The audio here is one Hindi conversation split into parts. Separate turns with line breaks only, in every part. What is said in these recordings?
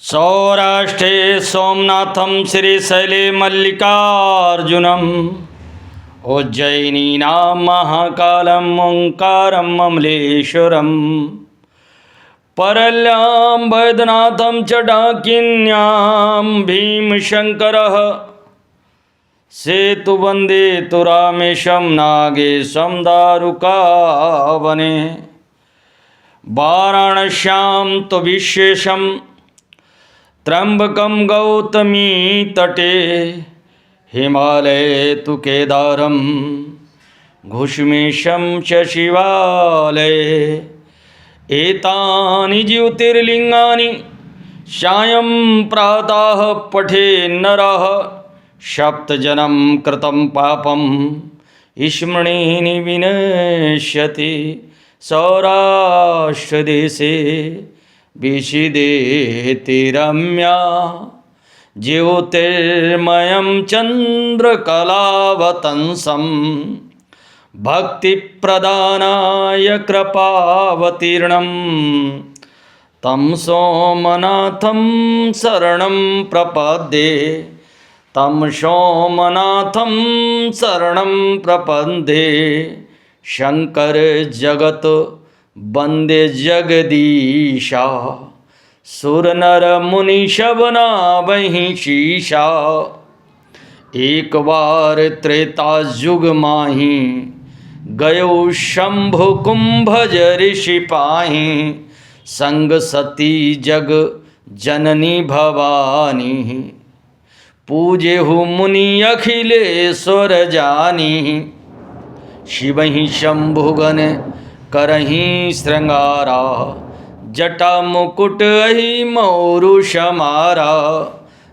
सौराष्ट्रे सोमनाथं श्रीशैले मल्लिकार्जुनम् उज्जयिनीनां महाकालम् ओङ्कारम् अमलेश्वरम् परल्यां वैद्यनाथं च डाकिन्यां भीमशङ्करः सेतुवन्दे तु रामेशं नागेशं दारुकावने वाराणस्यां तु विश्वेशं त्र्यंबकं गौतमी तटे हिमालये तु केदारं घुष्मेशं च शिवालये एतानि ज्योतिर्लिङ्गानि सायं प्रातः पठेन्नरः सप्तजन्म कृतं पापं स्मृणीनि विनश्यति सौराष्ट्रदेशे विशिदेति रम्या ज्योतिर्मयं चन्द्रकलावतंसं भक्तिप्रदानाय कृपावतीर्णं तं सोमनाथं शरणं प्रपद्ये तं सोमनाथं शरणं प्रपद्ये शंकर जगत वंदे जगदीशा सुर नर मुनि शबना वही शीशा एक बार त्रेता युग माही गयो शंभु कुंभ ऋषि पाही संग सती जग जननी भवानी पूजे हु मुनि अखिलेश्वर जानी शिवहि शंभुगन करही श्रृंगारा जटा मुकुट अहि मौरु शमारा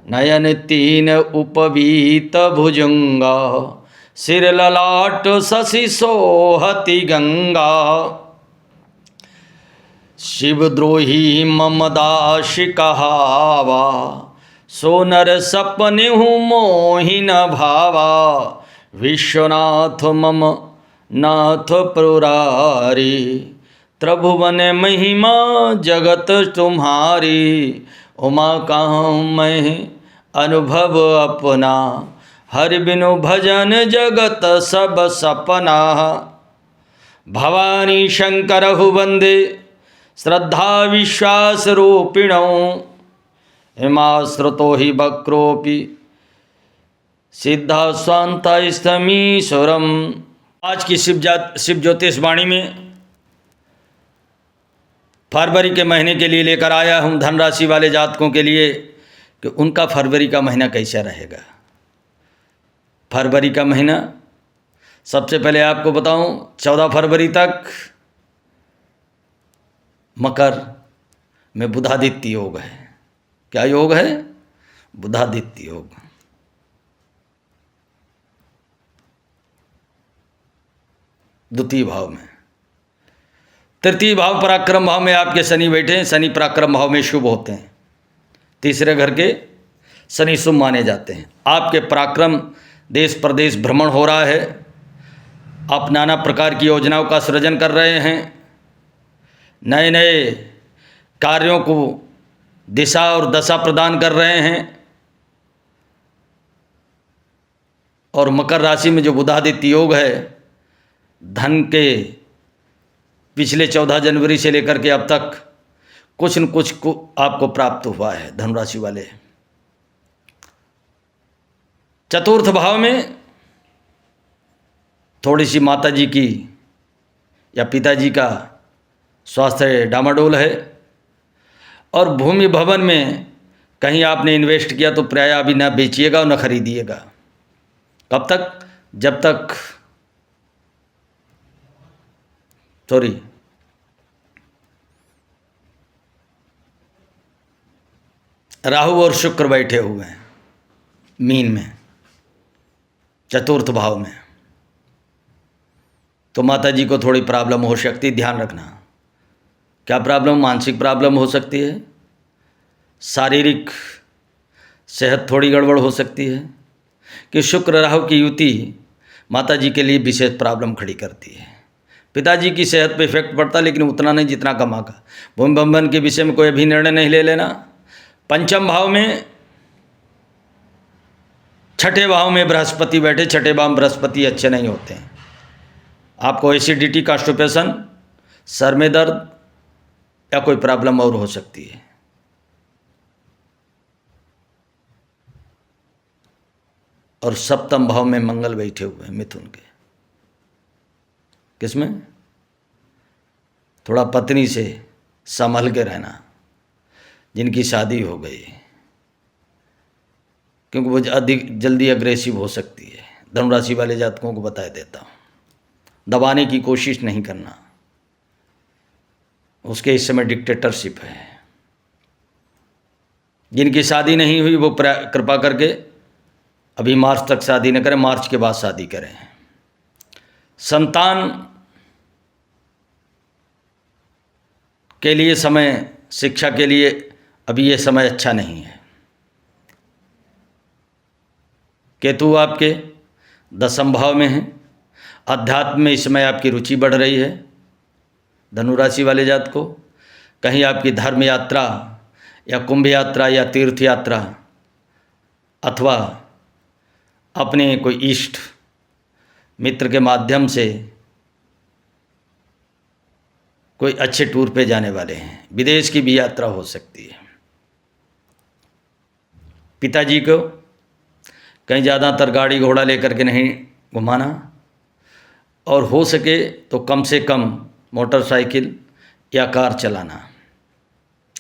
नयन तीन उपवीत भुजंगा सिर ललाट शशि सोहति गंगा शिवद्रोही मम दास कहावा सोनर सपने हूँ मोहिन भावा विश्वनाथ मम नाथ पुरारी त्रिभुवन महिमा जगत तुम्हारी उमा कहाँ मैं अनुभव अपना हर बिनु भजन जगत सब सपना भवानी शंकर वंदे श्रद्धा विश्वास रूपिणौ हिमाश्रुतो हि वक्रोपि सिद्धा स्वांतस्तमीश्वरम। आज की शिव ज्योतिष वाणी में फरवरी के महीने के लिए लेकर आया हूँ धन राशि वाले जातकों के लिए कि उनका फरवरी का महीना कैसा रहेगा। फरवरी का महीना सबसे पहले आपको बताऊं 14 फरवरी तक मकर में बुधादित्य योग है। क्या योग है? बुधादित्य योग। द्वितीय भाव में, तृतीय भाव पराक्रम भाव में आपके शनि बैठे हैं। शनि पराक्रम भाव में शुभ होते हैं। तीसरे घर के शनि शुभ माने जाते हैं। आपके पराक्रम देश प्रदेश भ्रमण हो रहा है। आप नाना प्रकार की योजनाओं का सृजन कर रहे हैं। नए नए कार्यों को दिशा और दशा प्रदान कर रहे हैं। और मकर राशि में जो बुधादित्य योग है, धन के पिछले 14 जनवरी से लेकर के अब तक कुछ न कुछ को आपको प्राप्त हुआ है। धनुराशि वाले चतुर्थ भाव में थोड़ी सी माता जी की या पिताजी का स्वास्थ्य डामाडोल है। और भूमि भवन में कहीं आपने इन्वेस्ट किया तो प्राय अभी ना बेचिएगा और ना खरीदिएगा। कब तक? जब तक राहु और शुक्र बैठे हुए हैं मीन में, चतुर्थ भाव में, तो माता जी को थोड़ी प्रॉब्लम हो सकती है। ध्यान रखना। क्या प्रॉब्लम? मानसिक प्रॉब्लम हो सकती है। शारीरिक सेहत थोड़ी गड़बड़ हो सकती है कि शुक्र राहु की युति माता जी के लिए विशेष प्रॉब्लम खड़ी करती है। पिताजी की सेहत पे इफेक्ट पड़ता, लेकिन उतना नहीं जितना कमा का। भूमि बंधन के विषय में कोई अभी निर्णय नहीं ले लेना। पंचम भाव में, छठे भाव में बृहस्पति बैठे। छठे भाव में बृहस्पति अच्छे नहीं होते हैं। आपको एसिडिटी, कॉन्स्टिपेशन, सर में दर्द या कोई प्रॉब्लम और हो सकती है। और सप्तम भाव में मंगल बैठे हुए हैं मिथुन के। किसमें? थोड़ा पत्नी से संभल के रहना, जिनकी शादी हो गई, क्योंकि वो अधिक जल्दी अग्रेसिव हो सकती है। धनुराशि वाले जातकों को बता देता हूँ, दबाने की कोशिश नहीं करना, उसके इस समय डिक्टेटरशिप है। जिनकी शादी नहीं हुई वो कृपा करके अभी मार्च तक शादी न करें, मार्च के बाद शादी करें। संतान के लिए समय, शिक्षा के लिए अभी ये समय अच्छा नहीं है। केतु आपके 10वें भाव में है। अध्यात्म में इस समय आपकी रुचि बढ़ रही है। धनुराशि वाले जात को कहीं आपकी धर्म यात्रा या कुंभ यात्रा या तीर्थ यात्रा अथवा अपने कोई इष्ट मित्र के माध्यम से कोई अच्छे टूर पे जाने वाले हैं। विदेश की भी यात्रा हो सकती है। पिताजी को कहीं ज़्यादातर गाड़ी घोड़ा लेकर के नहीं घुमाना, और हो सके तो कम से कम मोटरसाइकिल या कार चलाना,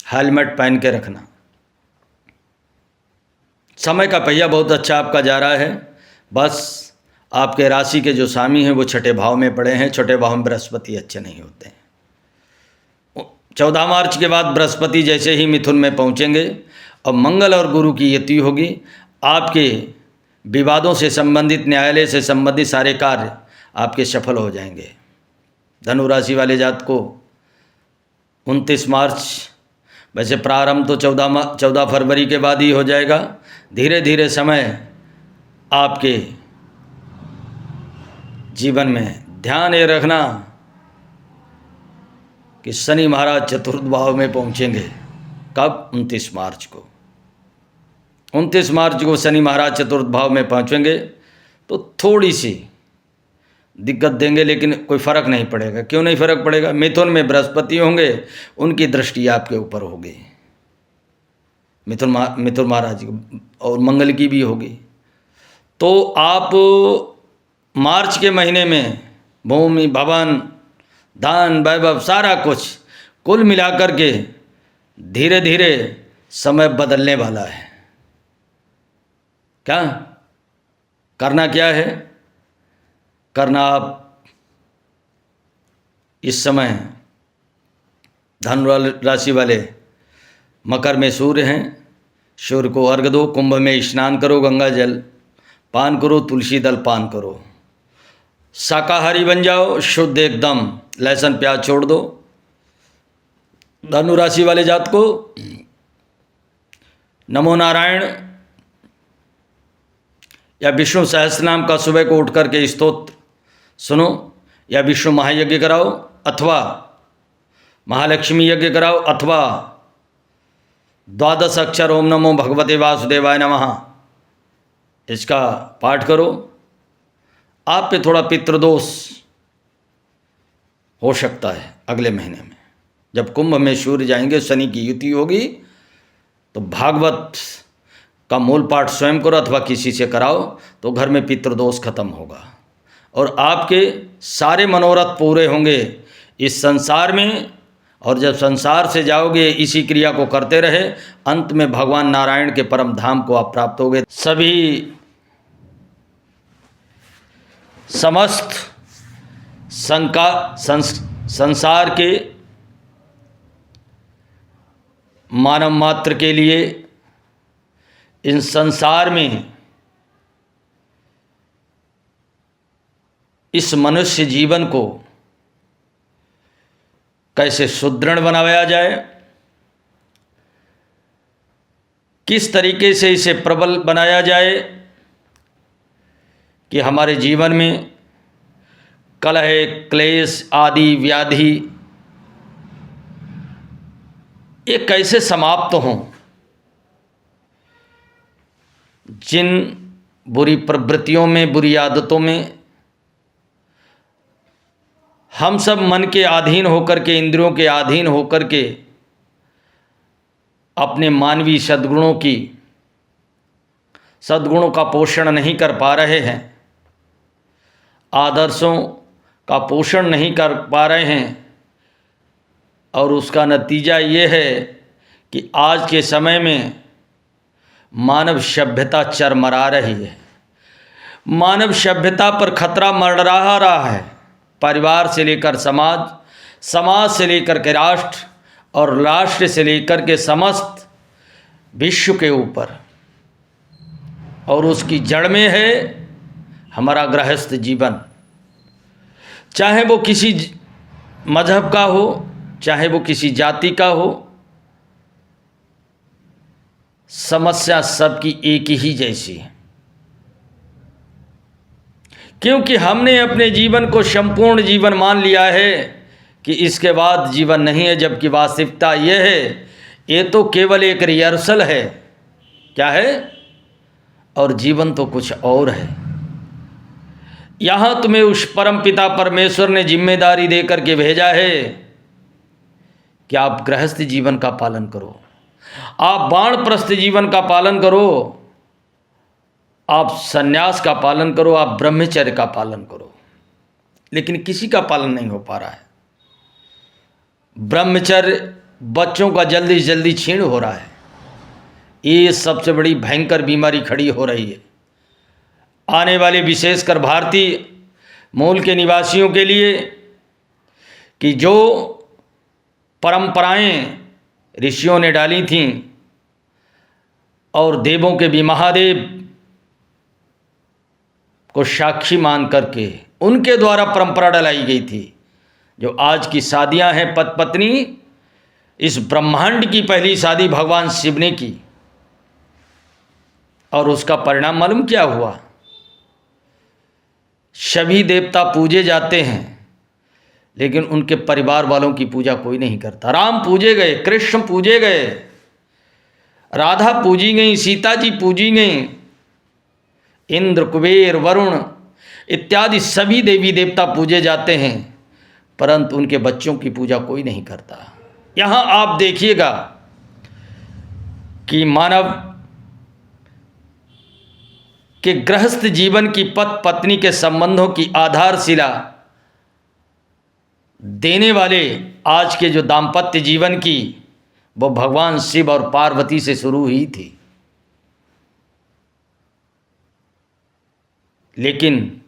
हेलमेट पहन के रखना। समय का पहिया बहुत अच्छा आपका जा रहा है। बस आपके राशि के जो स्वामी हैं वो छठे भाव में पड़े हैं। छठे भाव में बृहस्पति अच्छे नहीं होते हैं। 14 मार्च के बाद बृहस्पति जैसे ही मिथुन में पहुंचेंगे और मंगल और गुरु की युति होगी, आपके विवादों से संबंधित, न्यायालय से संबंधित सारे कार्य आपके सफल हो जाएंगे। धनु राशि वाले जात को 29 मार्च, वैसे प्रारंभ तो 14 फरवरी के बाद ही हो जाएगा। धीरे धीरे समय आपके जीवन में ध्यान ये रखना कि शनि महाराज चतुर्थ भाव में पहुंचेंगे। कब? 29 मार्च को। 29 मार्च को शनि महाराज चतुर्थ भाव में पहुंचेंगे तो थोड़ी सी दिक्कत देंगे, लेकिन कोई फर्क नहीं पड़ेगा। क्यों नहीं फर्क पड़ेगा? मिथुन में बृहस्पति होंगे, उनकी दृष्टि आपके ऊपर होगी, मिथुन महाराज और मंगल की भी होगी। तो आप मार्च के महीने में भूमि, भवन, धन, वैभव, सारा कुछ कुल मिलाकर के धीरे धीरे समय बदलने वाला है। क्या करना? क्या है करना? आप इस समय धनु राशि वाले मकर में सूर्य हैं, सूर्य को अर्घ दो, कुंभ में स्नान करो, गंगा जल पान करो, तुलसी दल पान करो, शाकाहारी बन जाओ, शुद्ध एकदम, लहसुन प्याज छोड़ दो। धनु राशि वाले जात को नमो नारायण या विष्णु सहस्त्रनाम का सुबह को उठ करके स्तोत्र सुनो, या विष्णु महायज्ञ कराओ, अथवा महालक्ष्मी यज्ञ कराओ, अथवा 12 अक्षर ओम नमो भगवते वासुदेवाय नमः इसका पाठ करो। आप पे थोड़ा पितृदोष हो सकता है अगले महीने में। जब कुंभ में सूर्य जाएंगे, शनि की युति होगी, तो भागवत का मूल पाठ स्वयं करो अथवा किसी से कराओ, तो घर में पितृदोष खत्म होगा और आपके सारे मनोरथ पूरे होंगे इस संसार में। और जब संसार से जाओगे, इसी क्रिया को करते रहे, अंत में भगवान नारायण के परम धाम को आप प्राप्त होगे। सभी समस्त संसार के मानव मात्र के लिए इन संसार में, इस मनुष्य जीवन को कैसे सुदृढ़ बनाया जाए, किस तरीके से इसे प्रबल बनाया जाए कि हमारे जीवन में कलह, क्लेश आदि व्याधि ये कैसे समाप्त हों, जिन बुरी प्रवृत्तियों में, बुरी आदतों में हम सब मन के अधीन होकर के, इंद्रियों के अधीन होकर के अपने मानवीय सद्गुणों का पोषण नहीं कर पा रहे हैं, आदर्शों का पोषण नहीं कर पा रहे हैं, और उसका नतीजा ये है कि आज के समय में मानव सभ्यता चरमरा रही है। मानव सभ्यता पर खतरा मंडरा रहा है। परिवार से लेकर समाज, समाज से लेकर के राष्ट्र, और राष्ट्र से लेकर के समस्त विश्व के ऊपर, और उसकी जड़ में है हमारा गृहस्थ जीवन। चाहे वो किसी मजहब का हो, चाहे वो किसी जाति का हो, समस्या सबकी एक ही जैसी है। क्योंकि हमने अपने जीवन को संपूर्ण जीवन मान लिया है कि इसके बाद जीवन नहीं है, जबकि वास्तविकता यह है ये तो केवल एक रिहर्सल है। क्या है? और जीवन तो कुछ और है। यहाँ तुम्हें उस परम पिता परमेश्वर ने जिम्मेदारी देकर के भेजा है कि आप गृहस्थ जीवन का पालन करो, आप वानप्रस्थ जीवन का पालन करो, आप संन्यास का पालन करो, आप ब्रह्मचर्य का पालन करो। लेकिन किसी का पालन नहीं हो पा रहा है। ब्रह्मचर्य बच्चों का जल्दी से जल्दी छीण हो रहा है। ये सबसे बड़ी भयंकर बीमारी खड़ी हो रही है आने वाले विशेषकर भारतीय मूल के निवासियों के लिए, कि जो परंपराएं ऋषियों ने डाली थीं और देवों के भी महादेव को साक्षी मान करके उनके द्वारा परंपरा डलाई गई थी, जो आज की शादियां हैं पति पत्नी, इस ब्रह्मांड की पहली शादी भगवान शिव ने की, और उसका परिणाम मालूम क्या हुआ? सभी देवता पूजे जाते हैं, लेकिन उनके परिवार वालों की पूजा कोई नहीं करता। राम पूजे गए, कृष्ण पूजे गए, राधा पूजी गई, सीता जी पूजी गई, इंद्र, कुबेर, वरुण इत्यादि सभी देवी देवता पूजे जाते हैं, परंतु उनके बच्चों की पूजा कोई नहीं करता। यहाँ आप देखिएगा कि मानव के गृहस्थ जीवन की पति पत्नी के संबंधों की आधारशिला देने वाले आज के जो दाम्पत्य जीवन की, वो भगवान शिव और पार्वती से शुरू हुई थी। लेकिन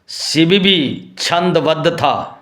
शिव भी छंदबद्ध था,